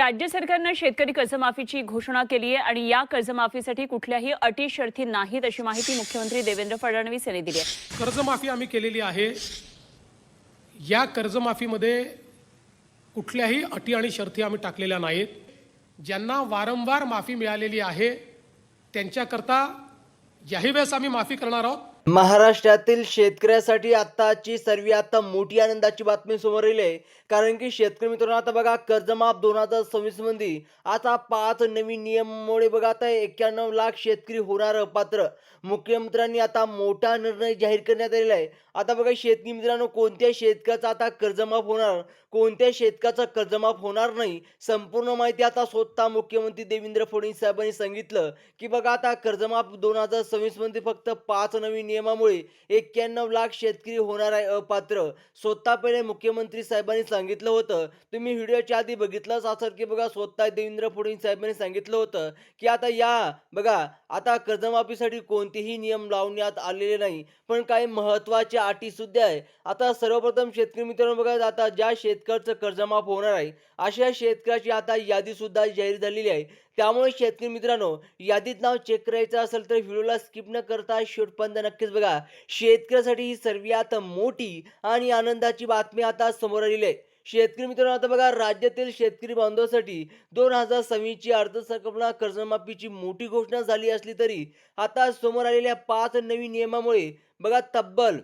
राज्य सरकारनं शेतकरी कर्जमाफीची घोषणा केली आहे आणि या कर्जमाफीसाठी कुठल्याही अटी शर्ती नाहीत अशी माहिती मुख्यमंत्री देवेंद्र फडणवीस यांनी दिली आहे। कर्जमाफी आम्ही केलेली आहे। या कर्जमाफीमध्ये कुठल्याही अटी आणि शर्ती आम्ही टाकलेल्या नाहीत। ज्यांना वारंवार माफी मिळालेली आहे त्यांच्याकरता याही वेळेस आम्ही माफी करणार आहोत। महाराष्ट्रातील शेतकऱ्यासाठी आताची सर्वात मोठी आनंदाची बातमी समोर आली आहे, कारण की शेतकरी मित्रांनो आता बघा कर्जमाफ 2026 मध्ये आता 5 नवीन नियमामुळे बघा आता 91 लाख शेतकरी होणार अपात्र। मुख्यमंत्र्यांनी आता मोठा निर्णय जाहीर करण्यात आलेला आहे। आता बघा शेतकरी मित्रांनो कोणत्या शेतकऱ्याचा आता कर्जमाफ होणार, कोणत्या शेतकऱ्याचा कर्जमाफ होणार नाही, संपूर्ण माहिती आता स्वतः मुख्यमंत्री देवेंद्र फडणवीस साहेबांनी सांगितलं की बघा आता कर्जमाफ 2026 मध्ये फक्त 5 नवीन नियमामुळे 91 लाख शेतकरी होणार आहे अपात्र। स्वतः पहिले मुख्यमंत्री साहेबांनी सांगितलं होतं, तुम्ही व्हिडिओच्या आधी बघितलंच असेल की बघा स्वतः देवेंद्र फडणवीस साहेबांनी सांगितलं होतं की आता बघा आता कर्जमाफीसाठी कोणतेही नियम लावण्यात आलेले नाही, पण काही महत्त्वाच्या अटी सुद्धा आहे। आता सर्वप्रथम शेतकरी मित्रांनो बघा आता ज्या शेतकऱ्याचं कर्जमाफ होणार आहे अशा शेतकऱ्याची आता यादी सुद्धा जाहीर झालेली आहे। त्यामुळे शेतकरी मित्रांनो यादीत नाव चेक करायचं असेल तर व्हिडिओला स्किप न करता शेवटपर्यंत नक्कीच बघा। शेतकऱ्यासाठी ही सर्वात मोठी आणि आनंदाची बातमी आता समोर आलेली आहे। शेतकरी मित्रांनो आता बघा राज्यातील शेतकरी बांधवांसाठी 2026 ची अर्थसंकल्प कर्जमाफीची मोठी घोषणा झाली असली तरी आता समोर आलेल्या 5 नवीन नियमामुळे बघा तब्बल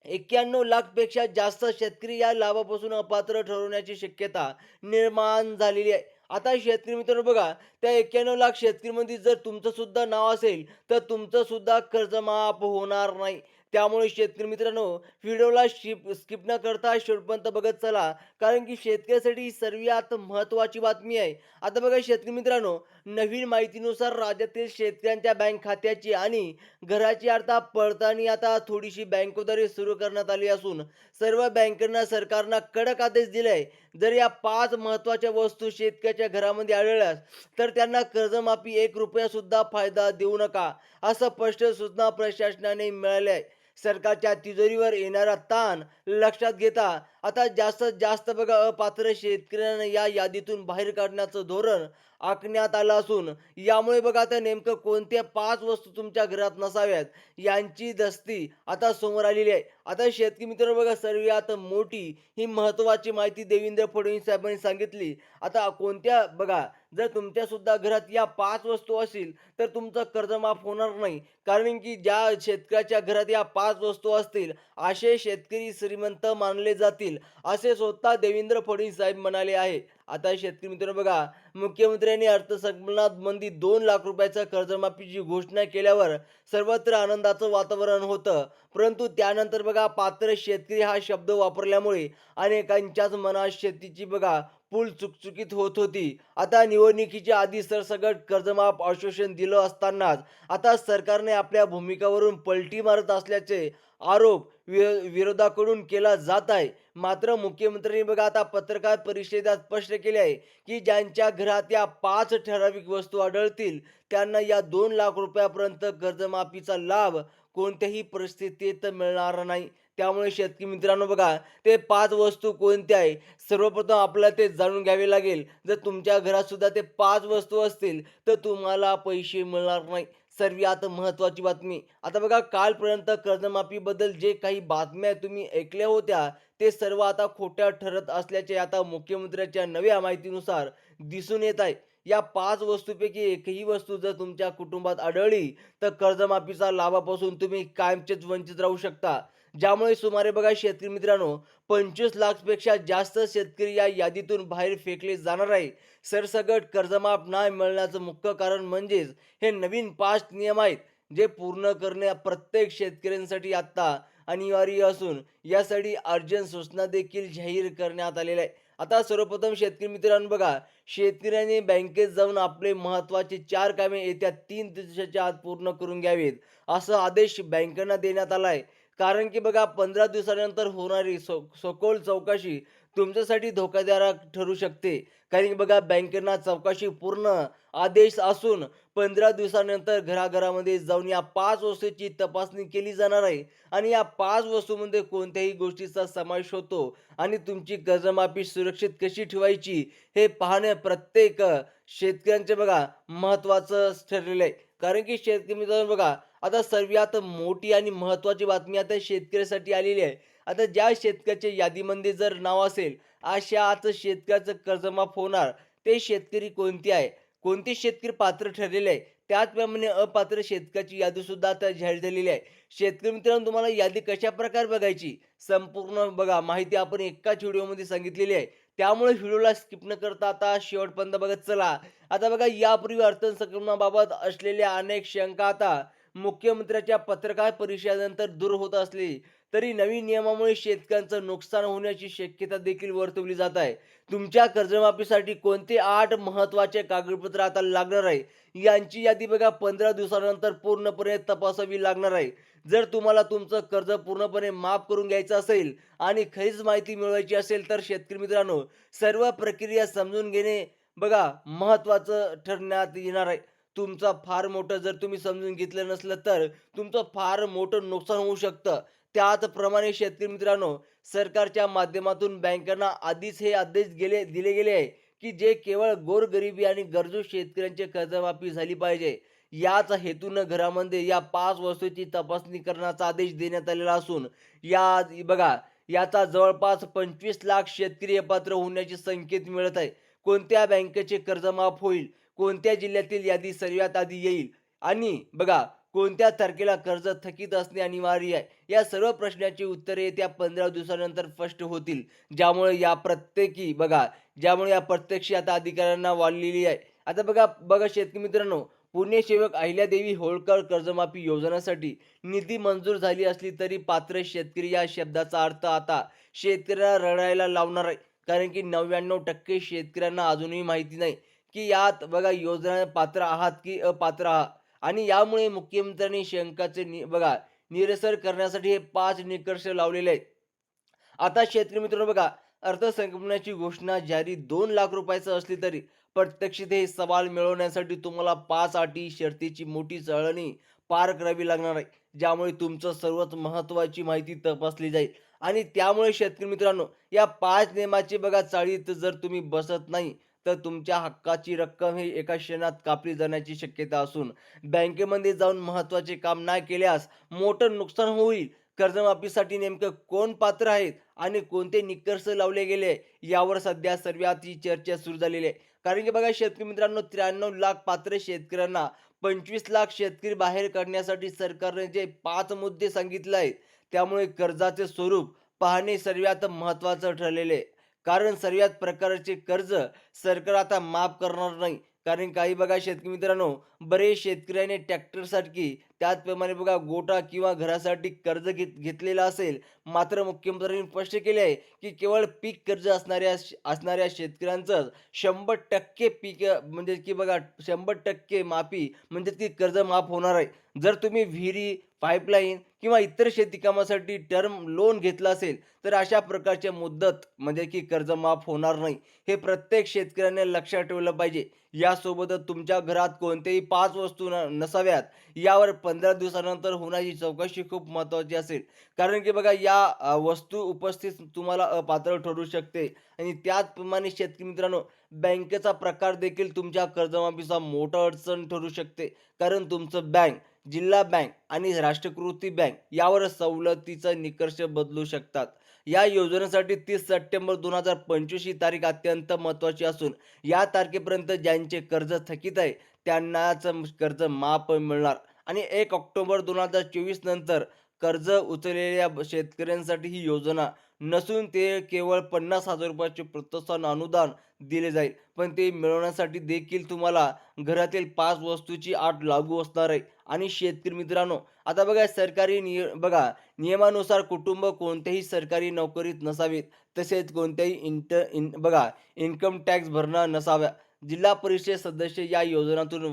91 लाख पेक्षा जास्त शेतकरी या लाभापासून अपात्र ठरवण्याची शक्यता निर्माण झालेली आहे। आता शेतकरी मित्रांनो बघा त्या 91 लाख शेतकरीमध्ये जर तुमचं सुद्धा नाव असेल तर तुमचं सुद्धा कर्ज माफ होणार नाही। त्यामुळे शेतकरी मित्रांनो व्हिडिओला स्किप न करता शेवटपर्यंत बघत चला, कारण की शेतकऱ्यासाठी ही सर्वात महत्त्वाची बातमी आहे। आता बघा शेतकरी मित्रांनो नवीन माहितीनुसार राज्यातील शेतकऱ्यांच्या बँक खात्याची आणि घराची आता पडताळणी आता थोडीशी बँकेद्वारे सुरू करण्यात आली असून सर्व बँकांना सरकारनं कडक आदेश दिले। जर या 5 महत्त्वाच्या वस्तू शेतकऱ्याच्या घरामध्ये आढळल्यास तर त्यांना कर्जमाफी 1 रुपया सुद्धा फायदा देऊ नका, असं स्पष्ट सूचना प्रशासनाने मिळाल्या आहे। सरकारच्या तिजोरीवर येणारा ताण लक्षात घेता आता जास्तीत जास्त बघा अपात्र शेतकऱ्यांना या यादीतून बाहेर काढण्याचं धोरण आखण्यात आलं असून यामुळे बघा आता नेमकं कोणत्या 5 वस्तू तुमच्या घरात नसाव्यात यांची दस्ती आता समोर आलेली आहे। आता शेतकरी मित्रांनो बघा सर्वात मोठी ही महत्त्वाची माहिती देवेंद्र फडणवीस साहेबांनी सांगितली। आता कोणत्या बघा जर तुमच्या सुद्धा घरात या 5 वस्तू असतील तर तुमचं कर्ज माफ होणार नाही, कारण की ज्या शेतकऱ्याच्या घरात या 5 वस्तू असतील असे शेतकरी श्रीमंत मानले जातील, असे स्वतः देवेंद्र फडणवीस साहेब म्हणाले आहे। आता शेतकरी मित्रांनो बघा मुख्यमंत्र्यांनी अर्थसंकल्पामध्ये 2 लाख रुपयाच्या कर्जमाफीची घोषणा केल्यावर सर्वत्र आनंदाचं वातावरण होतं, परंतु त्यानंतर बघा पात्र शेतकरी हा शब्द वापरल्यामुळे अनेकांच्याच मनात शेतीची बघा पूल चुकचुकीत होत होती। आता निवडणुकीच्या आधी सरसकट कर्जमाफ आश्वासन दिलं असतानाच आता सरकारने आपल्या भूमिकावरून पलटी मारत असल्याचे आरोप विरोधाकडून केला जात आहे। मात्र मुख्यमंत्र्यांनी बघा आता पत्रकार परिषदेत स्पष्ट केले आहे की ज्यांच्या घरात या 5 ठराविक वस्तू आढळतील त्यांना या 2 लाख रुपयापर्यंत कर्जमाफीचा लाभ कोणत्याही परिस्थितीत मिळणार नाही। त्यामुळे शेतकरी मित्रांनो बघा ते 5 वस्तू कोणत्या आहे सर्वप्रथम आपल्याला ते जाणून घ्यावे लागेल। जर तुमच्या घरात सुद्धा ते 5 वस्तू असतील तर तुम्हाला पैसे मिळणार नाही। सर्वात महत्त्वाची बातमी आता बघा कालपर्यंत कर्जमाफीबद्दल जे काही बातम्या तुम्ही ऐकल्या होत्या ते सर्व आता खोट्या ठरत असल्याचे आता मुख्यमंत्र्यांच्या नव्या माहितीनुसार दिसून येत आहे। या 5 वस्तूपैकी एकही वस्तू जर तुमच्या कुटुंबात आढळली तर कर्जमाफीचा लाभापासून तुम्ही कायमचेच वंचित राहू शकता। ज्यामुळे सुमारे बघा शेतकरी मित्रांनो 25 लाखपेक्षा जास्त शेतकरी या यादीतून बाहेर फेकले जाणार आहे। सरसकट कर्जमाफ नाही मिळण्याचं मुख्य कारण म्हणजेच हे नवीन 5 नियम आहेत जे पूर्ण करणे प्रत्येक शेतकऱ्यांसाठी आता अनिवार्य असून यासाठी अर्जंट सूचना देखील जाहीर करण्यात आलेल्या आहे। आता सर्वप्रथम शेतकरी मित्रांनो बघा शेतकऱ्यांनी बँकेत जाऊन आपले महत्त्वाचे 4 कामे येत्या 3 दिवसाच्या आत पूर्ण करून घ्यावेत, असा आदेश बँकांना देण्यात आला आहे। कारण की बघा 15 दिवसानंतर होणारी सखोल चौकशी तुमच्यासाठी धोकादायक ठरू शकते. कारण की बघा बँकेंना चौकशी पूर्ण आदेश असून 15 दिवसानंतर घराघरामध्ये जाऊन या 5 वस्तूची तपासणी केली जाणार आहे आणि या 5 वस्तूमध्ये कोणत्याही गोष्टीचा समावेश होतो आणि तुमची कर्जमाफी सुरक्षित कशी ठेवायची हे पाहणे प्रत्येक शेतकऱ्यांचे बघा महत्त्वाचं ठरलेलं आहे. कारण की शेतकरी मित्रांनो बघा, आता सर्वात मोठी आणि महत्त्वाची बातमी आता शेतकऱ्यासाठी आलेली आहे. आता ज्या शेतकऱ्याच्या यादीमध्ये जर नाव असेल, अशाच शेतकऱ्याचं कर्जमाफ होणार. ते शेतकरी कोणते आहे? कोणते शेतकरी पात्र ठरलेले आहे? त्याचप्रमाणे अपात्र शेतकऱ्याची यादीसुद्धा आता जाहीर झालेली आहे. शेतकरी मित्रांनो, तुम्हाला यादी कशाप्रकारे बघायची? संपूर्ण बघा माहिती आपण एकाच व्हिडिओमध्ये सांगितलेली आहे. त्यामुळे व्हिडिओला स्किप न करता आता शेवटपर्यंत बघत चला. आता बघा यापूर्वी अर्थसंकल्पाबाबत असलेल्या अनेक शंका आता मुख्यमंत्र्यांच्या पत्रकार परिषदेनंतर दूर होत असली तरी नवीन नियमामुळे शेतकऱ्यांचं नुकसान होण्याची शक्यता देखील वर्तवली जात आहे. तुमच्या कर्जमाफीसाठी कोणते 8 महत्त्वाचे कागदपत्र आता लागणार आहे यांची यादी बघा 15 दिवसानंतर पूर्णपणे तपासावी लागणार आहे. जर तुम्हाला तुमचं कर्ज पूर्णपणे माफ करून घ्यायचं असेल आणि खरीच माहिती मिळवायची असेल तर शेतकरी मित्रांनो, सर्व प्रक्रिया समजून घेणे बघा महत्त्वाचं ठरण्यात येणार आहे. तुमचं फार मोठं जर तुम्ही समजून घेतलं नसलं तर तुमचं फार मोठं नुकसान होऊ शकतं. त्याचप्रमाणे शेतकरी मित्रांनो, सरकारच्या माध्यमातून बँकांना आधीच हे आदेश दिले गेले आहे, की जे केवळ गोरगरिबी आणि गरजू शेतकऱ्यांची कर्जमाफी झाली पाहिजे. याच हेतूनं घरामध्ये या 5 वस्तूंची तपासणी करण्याचा आदेश देण्यात आलेला असून या बघा याचा जवळपास 25 लाख शेतकरी पात्र होण्याचे संकेत मिळत आहे. कोणत्या बँकेचे कर्ज माफ होईल? कोणत्या जिल्ह्यातील यादी सर्वात आधी येईल? आणि बघा कोणत्या तारखेला कर्ज थकीत असणे अनिवार्य आहे? या सर्व प्रश्नांची उत्तरे येत्या 15 दिवसानंतर स्पष्ट होतील. ज्यामुळे या प्रत्यक्षी आता अधिकाऱ्यांना वाढलेली आहे. आता बघा बघा शेतकरी मित्रांनो, पुणे सेवक अहिल्यादेवी होळकर कर्जमाफी योजनेसाठी निधी मंजूर झाली असली तरी पात्र शेतकरी या शब्दाचा अर्थ आता शेतकऱ्याला रडायला लावणार आहे. कारण की 99% शेतकऱ्यांना अजूनही माहिती नाही की यात बघा योजना पात्र आहात की अपात्र आहात. आणि यामुळे मुख्यमंत्र्यांनी शंकाचे निरसन करण्यासाठी हे 5 निकष लावलेले आहेत. आता शेतकरी मित्रांनो बघा, अर्थसंकल्पाची घोषणा जारी 2 लाख रुपयाचं असली तरी प्रत्यक्षित हे सवाल मिळवण्यासाठी तुम्हाला 5 अटी शर्तीची मोठी चाळणी पार करावी लागणार आहे. ज्यामुळे तुमचं सर्वात महत्त्वाची माहिती तपासली जाईल. आणि त्यामुळे शेतकरी मित्रांनो, या 5 नियमाची बघा चाळीत जर तुम्ही बसत नाही तर तुमच्या हक्काची रक्कम ही एका क्षणात कापली जाण्याची शक्यता असून बँकेमध्ये जाऊन महत्त्वाचे काम नाही केल्यास मोठं नुकसान होईल. कर्जमाफीसाठी नेमकं कोण पात्र आहेत आणि कोणते निकष लावले गेले यावर सध्या सर्वात ही चर्चा सुरू झालेली आहे. कारण की बघा शेतकरी मित्रांनो, 93 लाख पात्र शेतकऱ्यांना 25 लाख शेतकरी बाहेर काढण्यासाठी सरकारने जे 5 मुद्दे सांगितले आहेत, त्यामुळे कर्जाचे स्वरूप पाहणे सर्वात महत्त्वाचं ठरलेले आहे. कारण सर्वात प्रकारचे कर्ज सरकार आता माफ करणार नाही. कारण काही बघा शेतकरी मित्रांनो, बरेच शेतकऱ्याने ट्रॅक्टरसाठी त्याचप्रमाणे बघा गोठा किंवा घरासाठी कर्ज घेतलेलं असेल. मात्र मुख्यमंत्र्यांनी स्पष्ट केले आहे, की केवळ पीक कर्ज असणाऱ्या शेतकऱ्यांचंच 100% म्हणजे की बघा 100% माफी म्हणजे की कर्ज माफ होणार आहे. जर तुम्ही विहिरी, पाईपलाईन किंवा इतर शेती कामासाठी टर्म लोन घेतलं असेल, तर अशा प्रकारच्या मुदत म्हणजे की कर्ज माफ होणार नाही. हे प्रत्येक शेतकऱ्याने लक्षात ठेवलं पाहिजे. यासोबतच तुमच्या घरात कोणत्याही 5 वस्तू नसाव्यात यावर 15 दिवसानंतर होणारी चौकशी खूप महत्त्वाची असेल. कारण की बघा या वस्तू उपस्थित तुम्हाला अपात्र ठरू शकते. आणि त्याचप्रमाणे शेतकरी मित्रांनो, बँकेचा प्रकार देखील तुमच्या कर्जमाफीचा मोठा अडचण ठरू शकते. कारण तुमचं बँक, जिल्हा बँक आणि राष्ट्रीयकृत बँक यावर सवलतीचा निकष बदलू शकतात. या योजनेसाठी 30 सप्टेंबर 2025 ही तारीख अत्यंत महत्त्वाची असून या तारखेपर्यंत ज्यांचे कर्ज थकीत आहे त्यांनाच कर्ज माफ मिळणार. आणि 1 ऑक्टोबर 2024 नंतर कर्ज उचललेल्या शेतकऱ्यांसाठी ही योजना नसून ते केवळ 50,000 रुपयाचे प्रोत्साहन अनुदान दिले जाईल. पण ते मिळवण्यासाठी देखील तुम्हाला घरातील 5 वस्तूची अट लागू असणार आहे. आणि शेतकरी मित्रांनो, आता बघा सरकारी नियमानुसार कुटुंब कोणत्याही सरकारी नोकरीत नसावीत. तसेच कोणत्याही इन्कम टॅक्स भरणा नसावा. जिल्हा परिषद सदस्य या योजनातून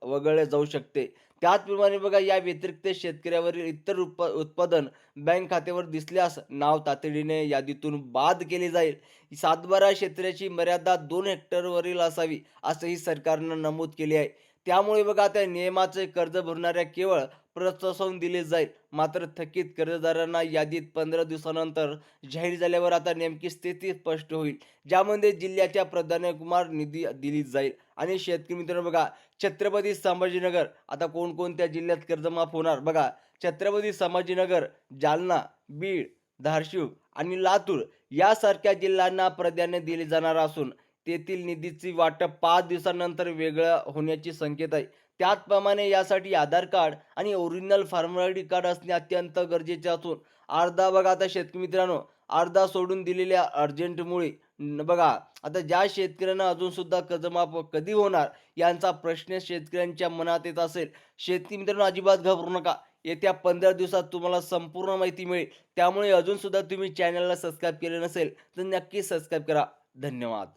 वगळले जाऊ शकते. त्याचप्रमाणे बघा या व्यतिरिक्त शेतकऱ्यावरील इतर उत्पादन बँक खात्यावर दिसल्यास नाव तातडीने यादीतून बाद केले जाईल. सातबारा क्षेत्राची मर्यादा 2 हेक्टरवरील असावी असंही सरकारनं नमूद केले आहे. त्यामुळे बघा त्या नियमाचे कर्ज भरणाऱ्या केवळ प्रोत्साहन दिले जाईल. मात्र थकीत कर्जदारांना यादीत 15 दिवसानंतर जाहीर झाल्यावर आता नेमकी स्थिती स्पष्ट होईल. ज्यामध्ये जिल्ह्याच्या प्राधान्यक्रमावर निधी दिली जाईल आणि शेतकरी मित्रांनो बघा छत्रपती संभाजीनगर आता कोणकोणत्या जिल्ह्यात कर्जमाफ होणार बघा. छत्रपती संभाजीनगर, जालना, बीड, धाराशिव आणि लातूर यासारख्या जिल्ह्यांना प्राधान्य दिले जाणार असून तेथील निधीची वाटप 5 दिवसांनंतर वेगळं होण्याची संकेत आहे. त्याचप्रमाणे यासाठी आधार कार्ड आणि original farmer I D card असणे अत्यंत गरजेचे असून अर्धा बघा आता शेतकरी मित्रांनो अर्धा सोडून दिलेल्या अर्जंटमुळे बघा आता ज्या शेतकऱ्यांना अजून सुद्धा कर्जमाफ कधी होणार यांचा प्रश्न शेतकऱ्यांच्या मनात येत असेल. शेतकरी मित्रांनो अजिबात घाबरू नका. येत्या 15 दिवसात तुम्हाला संपूर्ण माहिती मिळेल. त्यामुळे अजून सुद्धा तुम्ही चॅनलला सबस्क्राईब केले नसेल तर नक्की सबस्क्राईब करा. धन्यवाद.